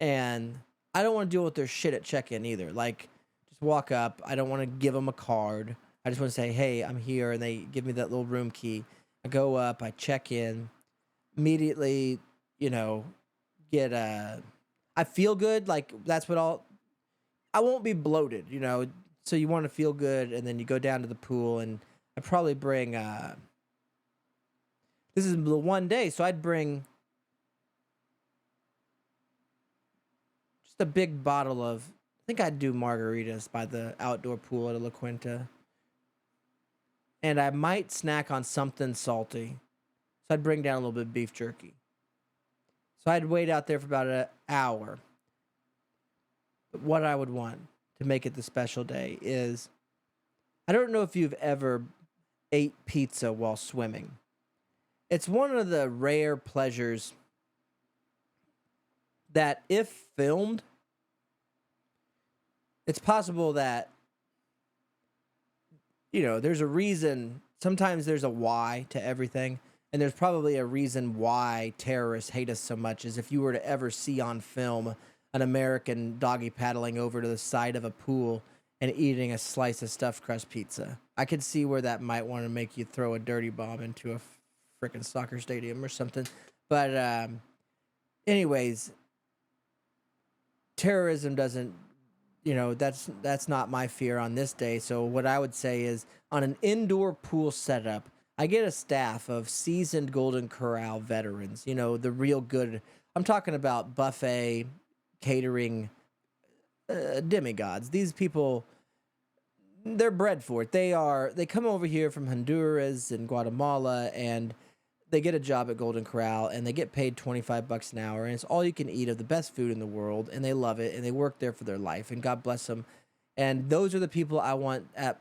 and I don't want to deal with their shit at check-in either. Like, just walk up. I don't want to give them a card. I just want to say, hey, I'm here. And they give me that little room key. I go up. I check in. Immediately, get I feel good. Like, that's what I won't be bloated, So you want to feel good. And then you go down to the pool. And I'd probably bring, this is the one day. So I'd bring a big bottle of, I think I'd do margaritas by the outdoor pool at a La Quinta. And I might snack on something salty. So I'd bring down a little bit of beef jerky. So I'd wait out there for about an hour. But what I would want to make it the special day is, I don't know if you've ever ate pizza while swimming. It's one of the rare pleasures that if filmed, it's possible that, there's a reason. Sometimes there's a why to everything. And there's probably a reason why terrorists hate us so much is if you were to ever see on film an American doggy paddling over to the side of a pool and eating a slice of stuffed crust pizza. I could see where that might want to make you throw a dirty bomb into a freaking soccer stadium or something. But anyways, terrorism doesn't, that's not my fear on this day. So what I would say is on an indoor pool setup, I get a staff of seasoned Golden Corral veterans, the real good. I'm talking about buffet catering demigods. These people, they're bred for it. They come over here from Honduras and Guatemala, and they get a job at Golden Corral, and they get paid $25 an hour, and it's all you can eat of the best food in the world, and they love it, and they work there for their life, and God bless them. And those are the people I want at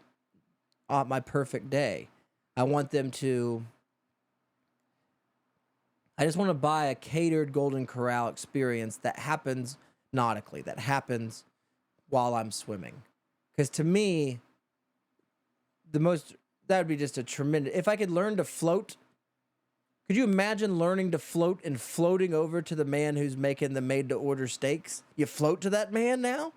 my perfect day. I want them to. I just want to buy a catered Golden Corral experience that happens nautically, that happens while I'm swimming. Because to me, that would be just a tremendous. If I could learn to float, could you imagine learning to float and floating over to the man who's making the made to order steaks? You float to that man now?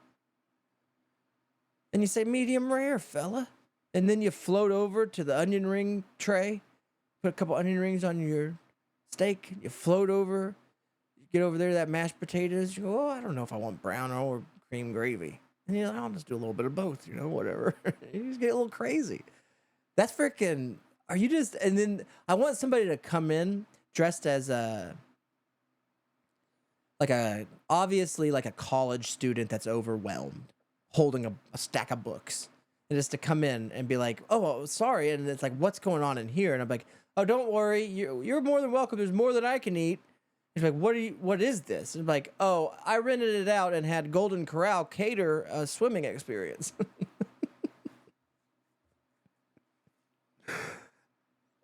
And you say, medium rare, fella. And then you float over to the onion ring tray, put a couple onion rings on your steak, you float over, you get over there to that mashed potatoes, you go, oh, I don't know if I want brown or cream gravy. And you're like, I'll just do a little bit of both, whatever. You just get a little crazy. That's freaking, and then I want somebody to come in dressed as obviously like a college student that's overwhelmed, holding a stack of books. And just to come in and be like, oh, sorry. And it's like, what's going on in here? And I'm like, oh, don't worry. You're more than welcome. There's more than I can eat. He's like, what is this? And I'm like, oh, I rented it out and had Golden Corral cater a swimming experience.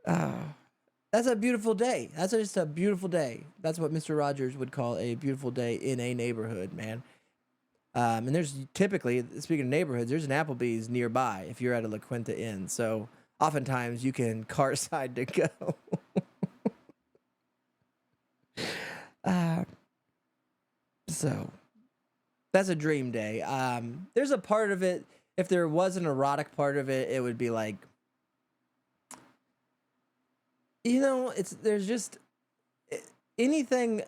That's a beautiful day. That's just a beautiful day. That's what Mr. Rogers would call a beautiful day in a neighborhood, man. And there's typically, speaking of neighborhoods, there's an Applebee's nearby if you're at a La Quinta Inn. So oftentimes you can car side to go. So that's a dream day. There's a part of it, if there was an erotic part of it, it would be like, there's just anything.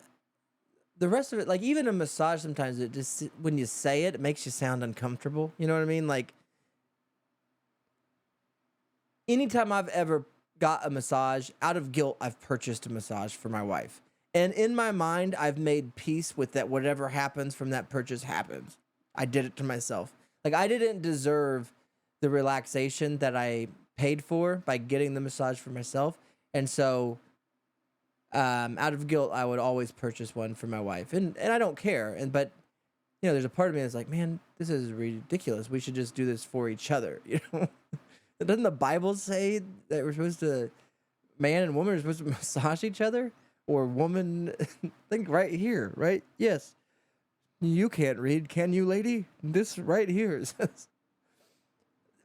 The rest of it, like even a massage, sometimes it just, when you say it, it makes you sound uncomfortable. You know what I mean? Like anytime I've ever got a massage, out of guilt, I've purchased a massage for my wife. And in my mind, I've made peace with that. Whatever happens from that purchase happens. I did it to myself. Like I didn't deserve the relaxation that I paid for by getting the massage for myself. And so out of guilt, I would always purchase one for my wife, and I don't care. But there's a part of me that's like, man, this is ridiculous. We should just do this for each other. Doesn't the Bible say that we're supposed to, man and woman are supposed to massage each other, or woman? Think right here, right? Yes. You can't read, can you, lady? This right here says.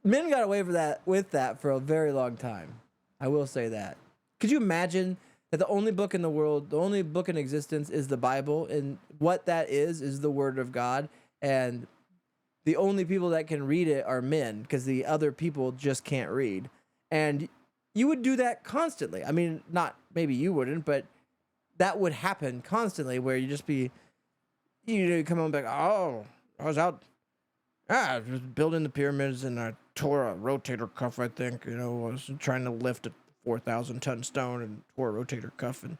Men got away with that for a very long time. I will say that. Could you imagine that the only book in the world, the only book in existence is the Bible, and what that is the Word of God, and the only people that can read it are men, because the other people just can't read. And you would do that constantly. I mean, not, maybe you wouldn't, but that would happen constantly, where you just be, you come home and be like, oh, I was out, just building the pyramids, and I tore a rotator cuff, I think. I was trying to lift a 4,000 ton stone and tore a rotator cuff, and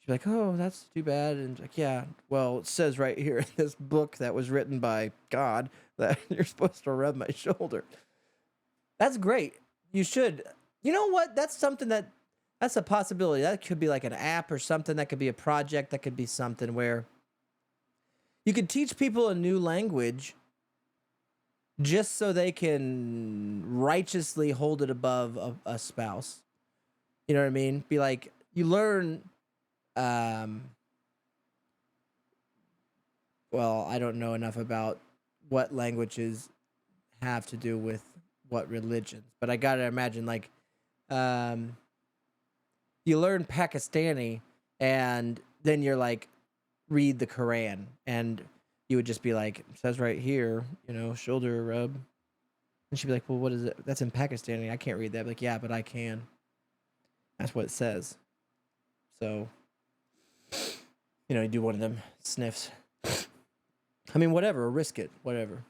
she's like, oh, that's too bad. And like, yeah, well, it says right here in this book that was written by God that you're supposed to rub my shoulder. That's great. You should. You know what? That's something that's a possibility. That could be like an app or something. That could be a project. That could be something where you could teach people a new language just so they can righteously hold it above a spouse. You know what I mean? Be like, you learn, well, I don't know enough about what languages have to do with what religions, but I gotta imagine, like, you learn Pakistani, and then you're like, read the Quran, and you would just be like, it says right here, shoulder rub. And she'd be like, well, what is it? That's in Pakistani. I can't read that. Like, yeah, but I can. That's what it says. So, you do one of them sniffs. I mean, whatever, risk it, whatever.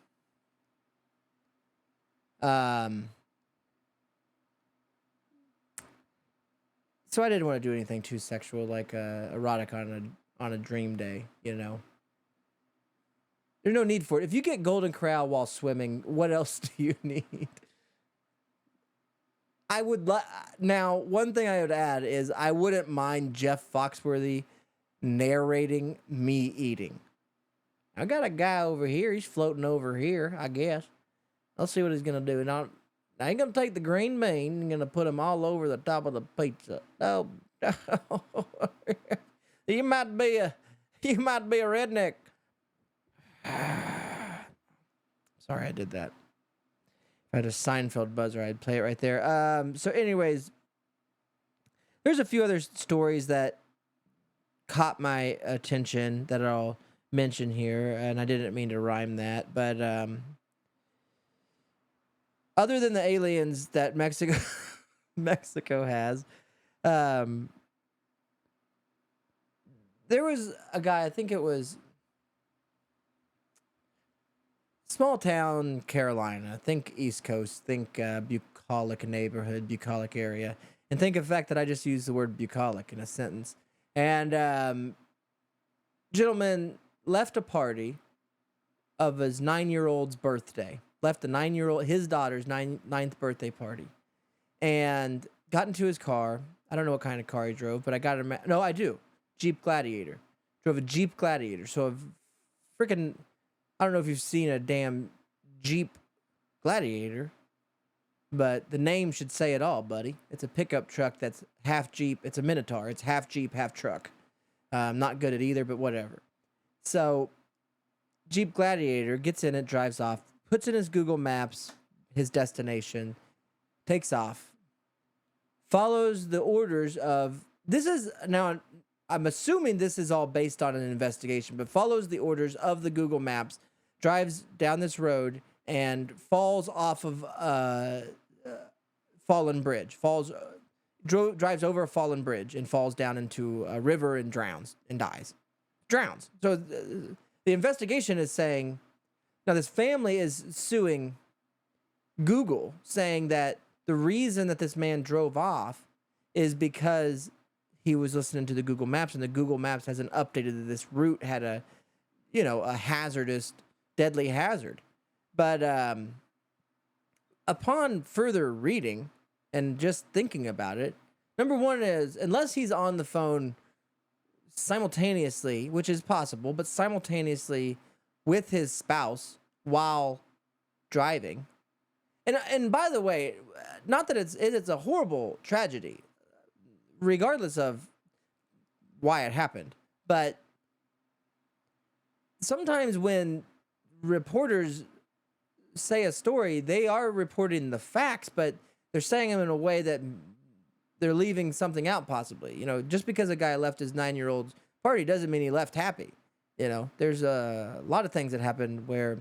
So I didn't want to do anything too sexual, like erotic on a dream day. There's no need for it. If you get golden corral while swimming, what else do you need? I would now. One thing I would add is I wouldn't mind Jeff Foxworthy narrating me eating. I got a guy over here. He's floating over here. I guess. I'll see what he's gonna do. And I ain't gonna take the green bean. I'm gonna put him all over the top of the pizza. Oh, you might be a redneck. Sorry, I did that. If I had a Seinfeld buzzer, I'd play it right there. So anyways, there's a few other stories that caught my attention that I'll mention here, and I didn't mean to rhyme that, but other than the aliens that Mexico has, there was a guy, I think it was small town Carolina, think East Coast, think bucolic neighborhood, bucolic area, and think of the fact that I just used the word bucolic in a sentence. And gentleman left a party of his 9-year-old's birthday. Left his daughter's ninth birthday party, and got into his car. I don't know what kind of car he drove, but I got him. No, I do. Jeep Gladiator. Drove a Jeep Gladiator. So a freaking, I don't know if you've seen a damn Jeep Gladiator, but the name should say it all, buddy. It's a pickup truck that's half Jeep. It's a Minotaur. It's half Jeep, half truck. I'm not good at either, but whatever. So Jeep Gladiator gets in it, drives off, puts in his Google Maps, his destination, takes off, follows the orders of, now I'm assuming this is all based on an investigation, but follows the orders of the Google Maps, drives down this road, and falls off of a fallen bridge, drives over a fallen bridge and falls down into a river and drowns and dies. Drowns. So the investigation is saying, now this family is suing Google, saying that the reason that this man drove off is because he was listening to the Google Maps, and the Google Maps hasn't updated that this route had a hazardous, deadly hazard. But upon further reading and just thinking about it, number one is, unless he's on the phone simultaneously, which is possible, but simultaneously with his spouse while driving. And by the way, not that it's a horrible tragedy, regardless of why it happened, but sometimes when reporters say a story, they are reporting the facts, but they're saying them in a way that they're leaving something out, possibly. Just because a guy left his 9-year-old's party doesn't mean he left happy. There's a lot of things that happen where,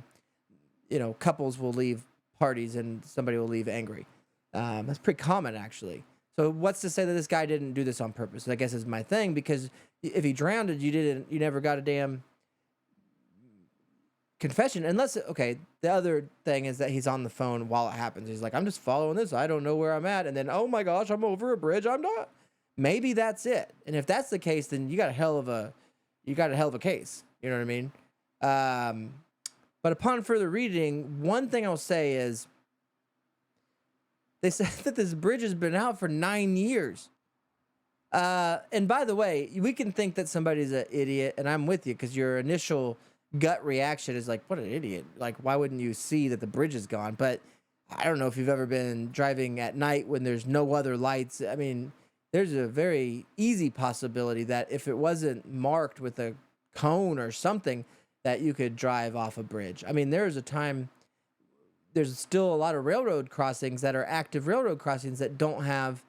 couples will leave parties and somebody will leave angry. That's pretty common, actually. So what's to say that this guy didn't do this on purpose? I guess is my thing, because if he drowned, you never got a damn confession. Unless, okay, the other thing is that he's on the phone while it happens. He's like, I'm just following this. I don't know where I'm at. And then, oh my gosh, I'm over a bridge. I'm not. Maybe that's it. And if that's the case, then you got a hell of a case. You know what I mean? But upon further reading, one thing I'll say is they said that this bridge has been out for 9 years. And by the way, we can think that somebody's an idiot, and I'm with you, because your initial gut reaction is like, what an idiot. Like, why wouldn't you see that the bridge is gone? But I don't know if you've ever been driving at night when there's no other lights. I mean, there's a very easy possibility that if it wasn't marked with a cone or something, that you could drive off a bridge. I mean, there's still a lot of railroad crossings that are active railroad crossings that don't have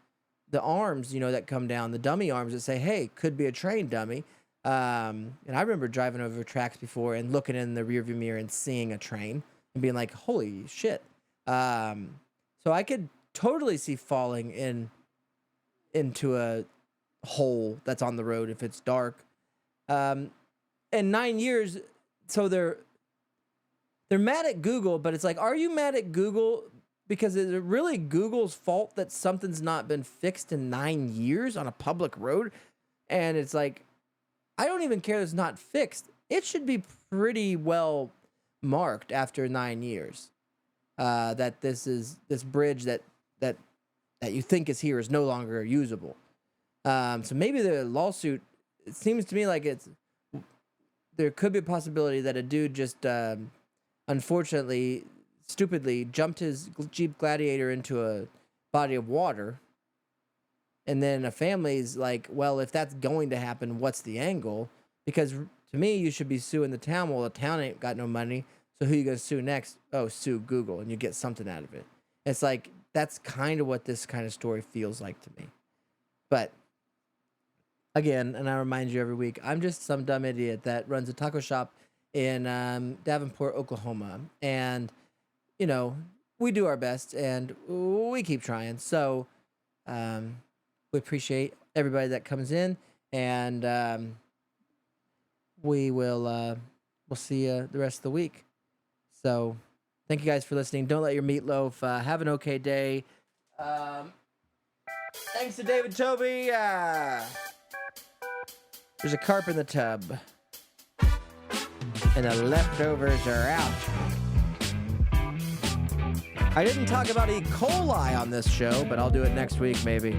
the arms, that come down, the dummy arms that say, hey, could be a train, dummy. And I remember driving over tracks before and looking in the rearview mirror and seeing a train and being like, holy shit. So I could totally see falling in into a hole that's on the road if it's dark. And 9 years, so they're mad at Google, but it's like, are you mad at Google because is it really Google's fault that something's not been fixed in 9 years on a public road? And it's like, I don't even care that it's not fixed. It should be pretty well marked after 9 years that this bridge that you think is here is no longer usable. So maybe the lawsuit, it seems to me like there could be a possibility that a dude just unfortunately, stupidly jumped his Jeep Gladiator into a body of water. And then a family's like, well, if that's going to happen, what's the angle? Because to me, you should be suing the town. Well, the town ain't got no money. So who you going to sue next? Oh, sue Google, and you get something out of it. It's like, that's kind of what this kind of story feels like to me. But again, and I remind you every week, I'm just some dumb idiot that runs a taco shop in Davenport, Oklahoma. And, you know, we do our best and we keep trying. So we appreciate everybody that comes in, and we'll see you the rest of the week. So thank you guys for listening. Don't let your meatloaf. Have an okay day. Thanks to David Toby. There's a carp in the tub, and the leftovers are out. I didn't talk about E. coli on this show, but I'll do it next week, maybe.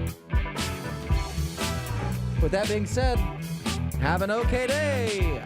With that being said, have an okay day.